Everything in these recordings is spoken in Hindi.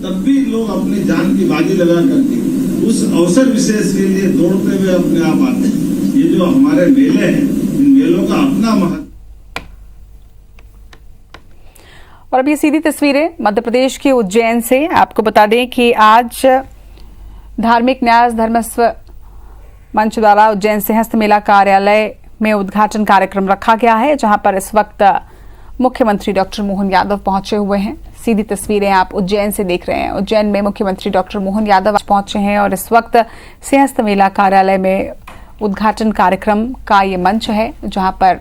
तब भी लोग अपनी जान की बाजी लगा करके उस अवसर विशेष के लिए दौड़ते हुए अपने आप आते हैं। ये जो हमारे मेले हैं, इन मेलों का अपना महत्व। और अब ये सीधी तस्वीरें मध्य प्रदेश के उज्जैन से। आपको बता दें कि आज धार्मिक न्यास धर्मस्व मंच द्वारा उज्जैन सिंहस्थ मेला कार्यालय में उद्घाटन कार्यक्रम रखा गया है, जहां पर इस वक्त मुख्यमंत्री डॉक्टर मोहन यादव पहुंचे हुए हैं। सीधी तस्वीरें आप उज्जैन से देख रहे हैं। उज्जैन में मुख्यमंत्री डॉक्टर मोहन यादव पहुंचे हैं और इस वक्त सिंहस्थ मेला कार्यालय में उद्घाटन कार्यक्रम का ये मंच है, जहां पर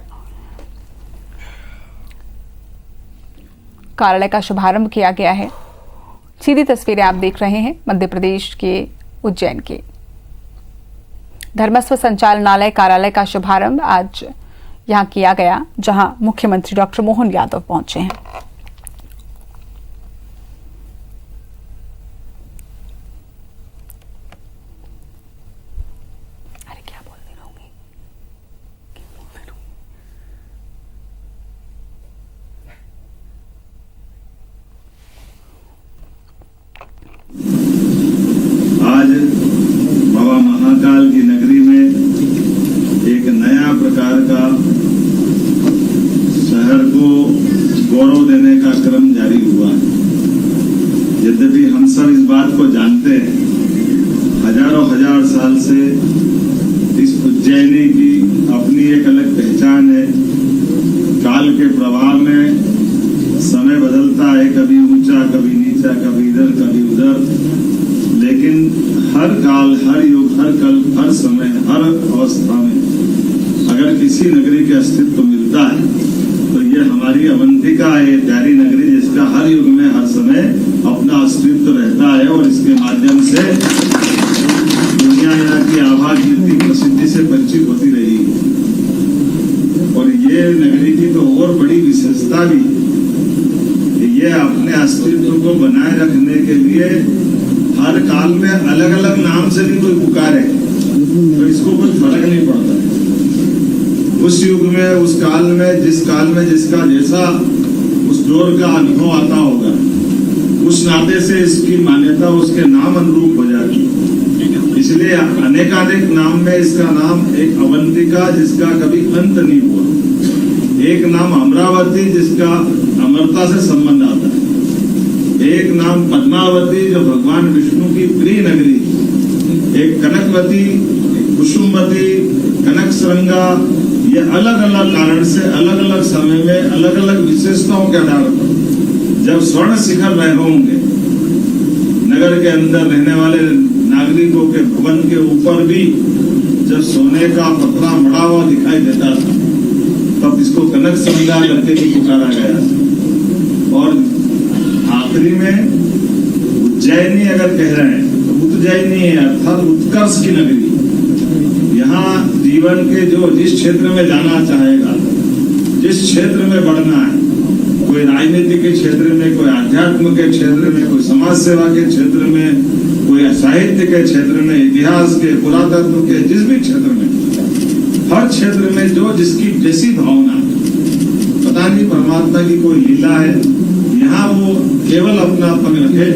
कार्यालय का शुभारंभ किया गया है। सीधी तस्वीरें आप देख रहे हैं मध्य प्रदेश के उज्जैन के धर्मस्व संचालनालय कार्यालय का शुभारंभ आज यहां किया गया, जहां मुख्यमंत्री डॉक्टर मोहन यादव पहुंचे हैं। अरे क्या बोलते रहूंगी, आज बाबा महाकाल की नगरी में एक नया प्रकार का शहर को गौरव देने का क्रम जारी हुआ है। यद्यपि हम सब इस बात को जानते हैं, हजारों हजार साल से इस उज्जैनी की अपनी एक अलग पहचान है। काल के प्रभाव में समय बदलता है, कभी ऊंचा, कभी नीचा, कभी इधर, कभी उधर, लेकिन हर काल, हर युग, हर कल, हर समय, हर अवस्था में अगर किसी नगरी के अस्तित्व मिलता है तो ये हमारी अवंतिका है, ये प्यारी नगरी जिसका हर युग में, हर समय अपना अस्तित्व रहता है और इसके माध्यम से दुनिया यहाँ की आभा, कीर्ति, प्रसिद्धि से परिचित होती रही। और ये नगरी की तो और बड़ी विशेषता भी, ये अपने अस्तित्व को बनाए रखने के लिए हर काल में अलग अलग नाम से भी कोई पुकारे तो इसको कोई फर्क नहीं पड़ता। उस युग में, उस काल में, जिस काल में जिसका जैसा उस दौर का अनुभव आता होगा, उस नाते से इसकी मान्यता उसके नाम अनुरूप हो जाती है। इसलिए अनेकानेक नाम में इसका नाम एक अवंतिका, जिसका कभी अंत नहीं हुआ। एक नाम अमरावती, जिसका अमरता से संबंध आता है। एक नाम पद्मावती, जो भगवान विष्णु की प्रिय नगरी। एक कनकवती, एक कुसुमवती, कनक श्रृंगा, ये अलग अलग कारण से अलग अलग समय में अलग अलग विशेषताओं के आधार पर जब स्वर्ण शिखर रहे होंगे, नगर के अंदर रहने वाले नागरिकों के भवन के ऊपर भी जब सोने का पतरा मड़ा हुआ दिखाई देता था, तब इसको कनक श्रृंगा करके भी पुकारा गया। और आखिरी में उज्जैनी अगर कह रहे हैं तो उज्जैनी है अर्थात उत्कर्ष की नगरी। यहाँ जीवन के जो जिस क्षेत्र में जाना चाहेगा, जिस क्षेत्र में बढ़ना है, कोई राजनीति के क्षेत्र में, कोई आध्यात्म के क्षेत्र में, कोई समाज सेवा के क्षेत्र में, कोई साहित्य के क्षेत्र में, इतिहास के, पुरातत्व के, जिस भी क्षेत्र में, हर क्षेत्र में जो जिसकी जैसी भावना, पता नहीं परमात्मा की कोई लीला है, यहाँ वो केवल अपना पग रखे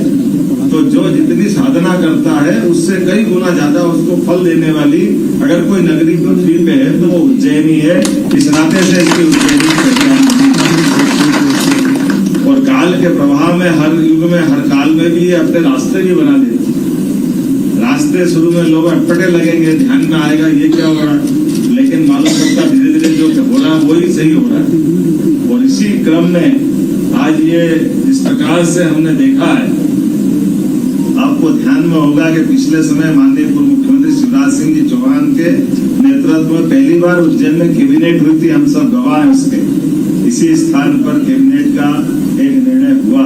तो जो जितनी साधना करता है उससे कई गुना ज्यादा उसको फल देने वाली अगर कोई नगरी पृथ्वी पे है तो वो उज्जैनी है। इस नाते से इसकी उज्जैनी और काल के प्रभाव में हर युग में, हर काल में भी ये अपने रास्ते भी बना देते। रास्ते शुरू में लोग अटपटे लगेंगे, ध्यान में आएगा ये क्या हो रहा है, लेकिन मालूम पड़ता धीरे धीरे जो हो रहा है वही सही हो रहा है। और इसी क्रम में आज ये इस प्रकार से हमने देखा है, आपको ध्यान में होगा कि पिछले समय माननीय पूर्व मुख्यमंत्री शिवराज सिंह जी चौहान के नेतृत्व में पहली बार उज्जैन में कैबिनेट हुई थी। हम सब गवाह हैं उसके। इसी स्थान पर कैबिनेट का एक निर्णय हुआ।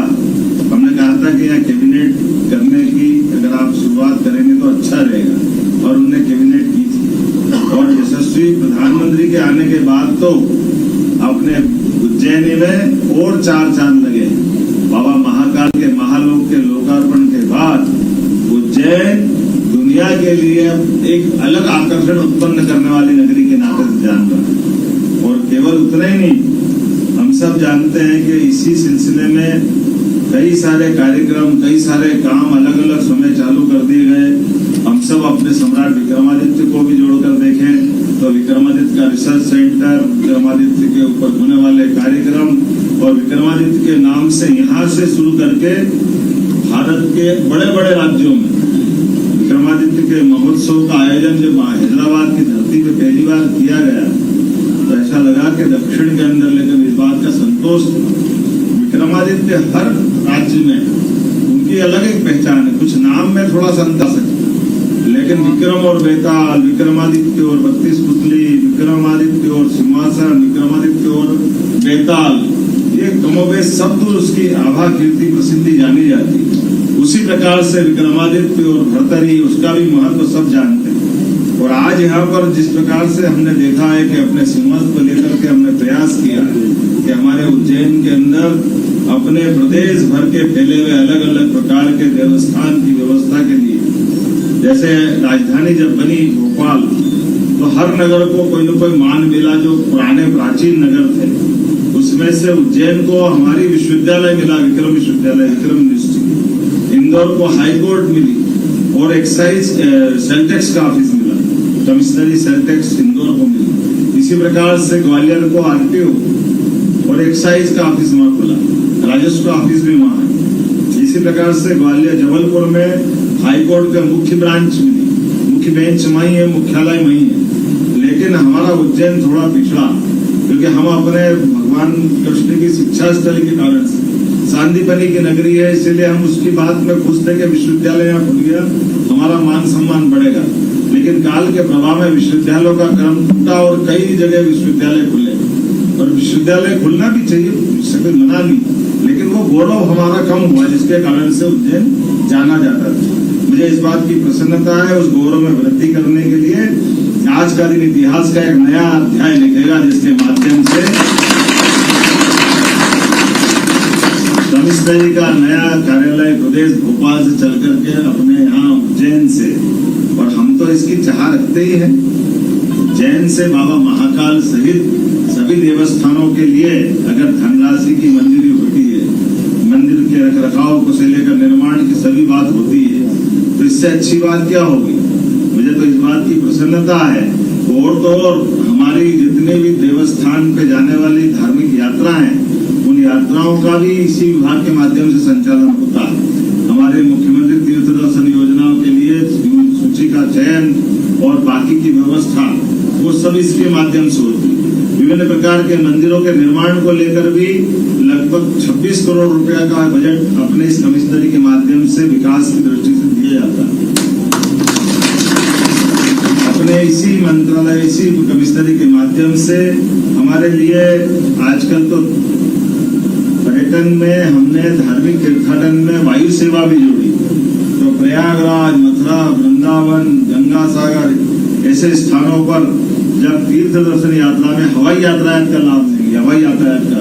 हमने कहा था कि यहाँ कैबिनेट करने की अगर आप शुरुआत करेंगे तो अच्छा रहेगा, और उन्होंने कैबिनेट की थी। और यशस्वी प्रधानमंत्री के आने के बाद तो अपने उज्जैनी में और 4 चांद लगे। बाबा महाकाल के महालोक के लोकार्पण के बाद उज्जैन दुनिया के लिए एक अलग आकर्षण उत्पन्न करने वाली नगरी के नाते से जान रहा। और केवल उतना ही नहीं, हम सब जानते हैं कि इसी सिलसिले में कई सारे कार्यक्रम, कई सारे काम अलग अलग समय चालू कर दिए गए। हम सब अपने सम्राट विक्रमादित्य को भी जोड़कर देखें तो विक्रमादित्य का रिसर्च सेंटर, विक्रमादित्य के ऊपर होने वाले कार्यक्रम और विक्रमादित्य के नाम से यहाँ से शुरू करके भारत के बड़े बड़े राज्यों में विक्रमादित्य के महोत्सव का आयोजन जब हैदराबाद की धरती पे पहली बार किया गया तो ऐसा लगा कि दक्षिण के अंदर, लेकिन इस बात का संतोष, विक्रमादित्य हर राज्य में उनकी अलग एक पहचान है। कुछ नाम में थोड़ा सा अंतर है, लेकिन विक्रम और बेताल, विक्रमादित्य और 32 पुतली, विक्रमादित्य और सिंहासन, विक्रमादित्य और बेताल, ये कमोबेश शब्द उसकी आभा, कीर्ति, प्रसिद्धि जानी जाती है। उसी प्रकार से विक्रमादित्य और भर्तरी, उसका भी महत्व सब जानते हैं। और आज यहाँ पर जिस प्रकार से हमने देखा है कि अपने सिंहासन को लेकर के हमने प्रयास किया कि हमारे उज्जैन के अंदर अपने प्रदेश भर के फैले हुए अलग अलग प्रकार के देवस्थान की व्यवस्था के लिए, जैसे राजधानी जब बनी भोपाल तो हर नगर को कोई न कोई मान मिला। जो पुराने प्राचीन नगर थे उसमें से उज्जैन को हमारी विश्वविद्यालय मिला, विक्रम विश्वविद्यालय, विक्रम यूनिवर्सिटी। इंदौर को हाई कोर्ट मिली और एक्साइज सेल्टेक्स का ऑफिस मिला, कमिश्नरी सेल्टेक्स इंदौर को मिली। इसी प्रकार से ग्वालियर को आरटीओ और एक्साइज का ऑफिस वहां खुला, राजस्व का ऑफिस भी वहां है। इसी प्रकार से ग्वालियर, जबलपुर में हाई कोर्ट का मुख्य ब्रांच मिली, मुख्य बेंच वही है, मुख्यालय वही है। लेकिन हमारा उज्जैन थोड़ा पिछड़ा, क्योंकि हम अपने भगवान कृष्ण की शिक्षा स्थल के कारण से सांदीपनी की नगरी है, इसलिए हम उसकी बात में खुश थे कि विश्वविद्यालय यहाँ खुल गया, हमारा मान सम्मान बढ़ेगा। लेकिन काल के प्रभाव में विश्वविद्यालयों का क्रम टूटा और कई जगह विश्वविद्यालय खुले, और विश्वविद्यालय खुलना भी चाहिए, इससे कोई मना नहीं, लेकिन वो गौरव हमारा कम हुआ जिसके कारण से उज्जैन जाना जाता था। मुझे इस बात की प्रसन्नता है, उस गौरव में वृद्धि करने के लिए आज का दिन इतिहास का एक नया अध्याय लिखेगा, जिसके माध्यम से कमिश्नरी का नया कार्यालय प्रदेश भोपाल से चल करके अपने यहाँ उज्जैन से, और हम तो इसकी चाह रखते ही हैं, उज्जैन से बाबा महाकाल सहित सभी देवस्थानों के लिए अगर धनराशि की मंजूरी होती है, मंदिर के रखरखाव को से लेकर निर्माण की सभी बात होती है, तो इससे अच्छी बात क्या होगी। मुझे तो इस बात की प्रसन्नता है। और तो और हमारी जितने भी देवस्थान पे जाने वाली धार्मिक यात्रा है, उन यात्राओं का भी इसी विभाग के माध्यम से संचालन होता है। हमारे मुख्यमंत्री तीर्थ दर्शन योजनाओं के लिए सूची का चयन और बाकी की व्यवस्था वो सब इसके माध्यम से होती है। विभिन्न प्रकार के मंदिरों के निर्माण को लेकर भी लगभग 26 करोड़ रुपया का बजट अपने इस कमिश्नरी के माध्यम से विकास की दृष्टि से दिया जाता है। अपने इसी मंत्रालय, इसी कमिश्नरी के माध्यम से हमारे लिए आजकल तो पर्यटन में हमने धार्मिक तीर्थाटन में वायु सेवा भी जोड़ी, तो प्रयागराज, मथुरा, वृंदावन, गंगा सागर ऐसे स्थानों पर जब तीर्थ दर्शन यात्रा में हवाई यातायात का लाभ देंगे, हवाई यातायात का,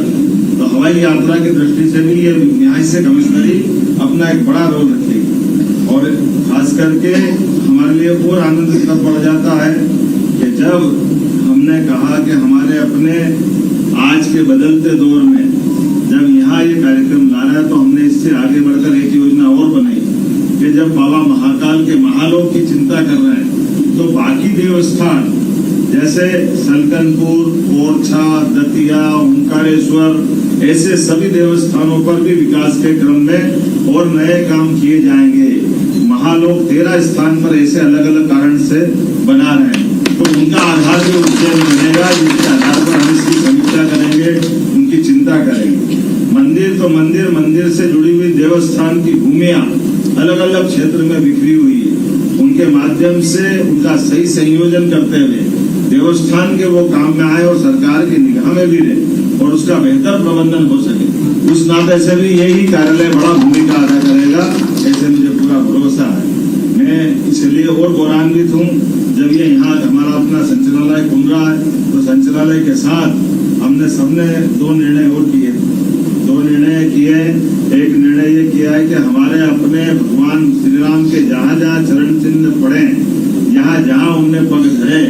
तो हवाई यात्रा की दृष्टि से भी ये यहाँ से कमिश्नरी अपना एक बड़ा रोल रखेगी। और खास करके हमारे लिए और आनंद तब बढ़ जाता है कि जब हमने कहा कि हमारे अपने आज के बदलते दौर में जब यहाँ ये कार्यक्रम ला रहा है, तो हमने इससे आगे बढ़कर एक योजना और बनाई कि जब बाबा महाकाल के महालोक की चिंता कर रहे हैं, तो बाकी देवस्थान जैसे सलकनपुर, ओरछा, दतिया, ओंकारेश्वर, ऐसे सभी देवस्थानों पर भी विकास के क्रम में और नए काम किए जाएंगे। महालोक 13 स्थान पर ऐसे अलग अलग कारण से बना रहे हैं, तो उनका आधार भी उज्जैन बनेगा, जिसके आधार पर हम इसकी समीक्षा करेंगे, उनकी चिंता करेंगे। मंदिर तो मंदिर, मंदिर से जुड़ी हुई देवस्थान की भूमियां अलग अलग क्षेत्र में बिखरी हुई है, उनके माध्यम से उनका सही संयोजन करते हुए देवस्थान के वो काम में आए और सरकार की निगाह में भी रहे और उसका बेहतर प्रबंधन हो सके। उस नाते से भी यही कार्यालय बड़ा भूमिका अदा करेगा, ऐसे मुझे पूरा भरोसा है। मैं इसलिए और गौरवान्वित हूँ जब ये यहाँ हमारा अपना संचालनालय खुल रहा है, तो संचालनालय के साथ हमने सबने 2 निर्णय और किए। 2 निर्णय किए। एक निर्णय ये किया है कि हमारे अपने भगवान श्री राम के जहाँ जहाँ चरण चिन्ह पड़े, यहाँ जहाँ उनने पग धरे,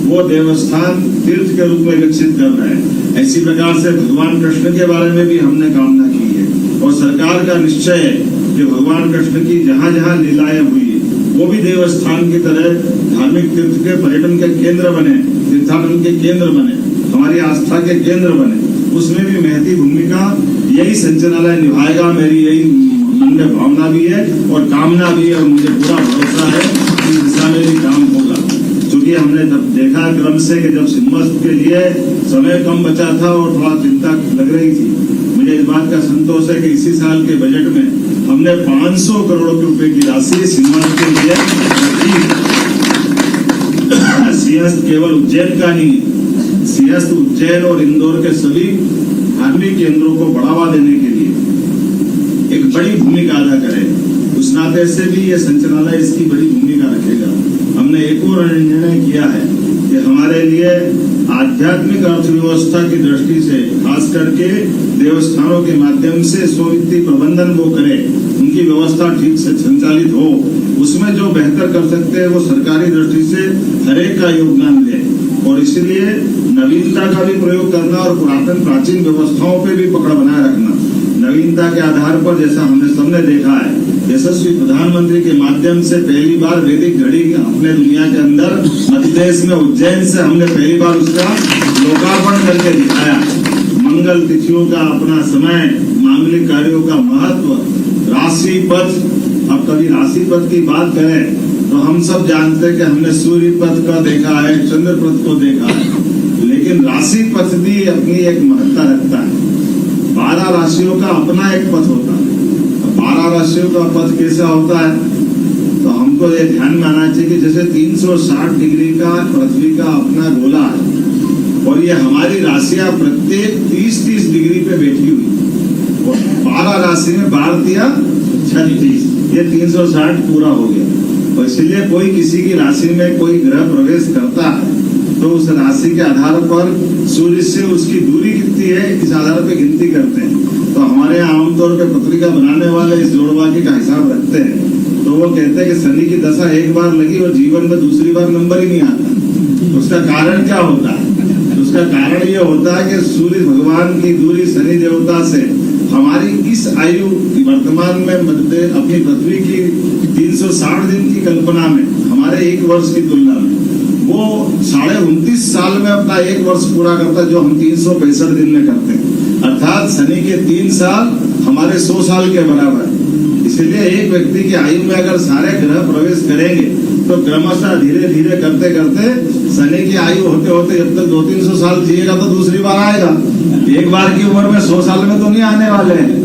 वो देवस्थान तीर्थ के रूप में विकसित कर रहे हैं। ऐसी प्रकार से भगवान कृष्ण के बारे में भी हमने कामना की है और सरकार का निश्चय है कि भगवान कृष्ण की जहाँ जहाँ लीलाएं हुई वो भी देवस्थान की तरह धार्मिक तीर्थ के पर्यटन के केंद्र बने, तीर्थाटन के केंद्र बने, हमारी आस्था के केंद्र बने। उसमें भी महती भूमिका यही संचालनालय निभाएगा। मेरी यही मन में भावना भी है और कामना भी है और मुझे पूरा भरोसा है कि इस दिशा में भी काम होगा। क्योंकि हमने जब देखा क्रम से कि जब सिम्मस्त के लिए समय कम बचा था और थोड़ा चिंता लग रही थी, मुझे इस बात का संतोष है कि इसी साल के बजट में हमने 500 करोड़ रुपए की राशि सिम्मस्त के लिए रखी। सिंहस्थ केवल उज्जैन का नहीं, सिंहस्थ उज्जैन और इंदौर के सभी धार्मिक केंद्रों को बढ़ावा देने के लिए एक बड़ी भूमिका अदा करे। उस नाते से भी ये संचालनालय इसकी बड़ी भूमिका रखेगा। हमने एक और निर्णय किया है कि हमारे लिए आध्यात्मिक अर्थव्यवस्था की दृष्टि से खास करके देवस्थानों के माध्यम से स्ववित्तीय प्रबंधन वो करे, उनकी व्यवस्था ठीक से संचालित हो, उसमें जो बेहतर कर सकते हैं वो सरकारी दृष्टि से हरेक का योगदान दे। और इसलिए नवीनता का भी प्रयोग करना और पुरातन प्राचीन व्यवस्थाओं पे भी पकड़ बनाए रखना। नवीनता के आधार पर जैसा हमने सबने देखा है, यशस्वी प्रधानमंत्री के माध्यम से पहली बार वैदिक घड़ी अपने दुनिया के अंदर मध्य प्रदेश में उज्जैन से हमने पहली बार उसका लोकार्पण करके दिखाया। मंगल तिथियों का अपना समय, मांगलिक कार्यों का महत्व, राशि पथ। अब कभी राशि पथ की बात करें तो हम सब जानते हैं कि हमने सूर्य पथ का देखा है, चंद्र पथ को देखा है, लेकिन राशि पथ भी अपनी एक महत्ता रखता है। 12 राशियों का अपना एक पथ होता है। 12 राशियों का पथ कैसा होता है तो हमको ये ध्यान में आना चाहिए कि जैसे 360 डिग्री का पृथ्वी का अपना गोला है और ये हमारी राशियां प्रत्येक 30-30 डिग्री पे बैठी हुई और 12 राशि में 12 दिया 36, ये 360 पूरा हो गया। और इसलिए कोई किसी की राशि में कोई ग्रह प्रवेश करता है तो उस राशि के आधार पर सूर्य से उसकी दूरी कितनी है इस आधार पर गिनती करते हैं। तो हमारे यहाँ आमतौर पर पत्रिका बनाने वाले इस जोड़बाकी का हिसाब रखते हैं। तो वो कहते हैं कि शनि की दशा एक बार लगी और जीवन में दूसरी बार नंबर ही नहीं आता। उसका कारण क्या होता है? उसका कारण ये होता है कि सूर्य भगवान की दूरी शनि देवता से हमारी इस आयु वर्तमान में अपनी पृथ्वी की 360 दिन की कल्पना में हमारे 1 वर्ष की तुलना में वो 29.5 साल में अपना 1 वर्ष पूरा करता है, जो हम 365 दिन में करते हैं। अर्थात शनि के 3 साल हमारे 100 साल के बराबर। इसलिए एक व्यक्ति की आयु में अगर सारे ग्रह प्रवेश करेंगे तो क्रमशः धीरे धीरे करते करते शनि की आयु होते होते जब तक 200-300 साल जिएगा तो दूसरी बार आएगा। एक बार की उम्र में 100 साल में तो नहीं आने वाले हैं।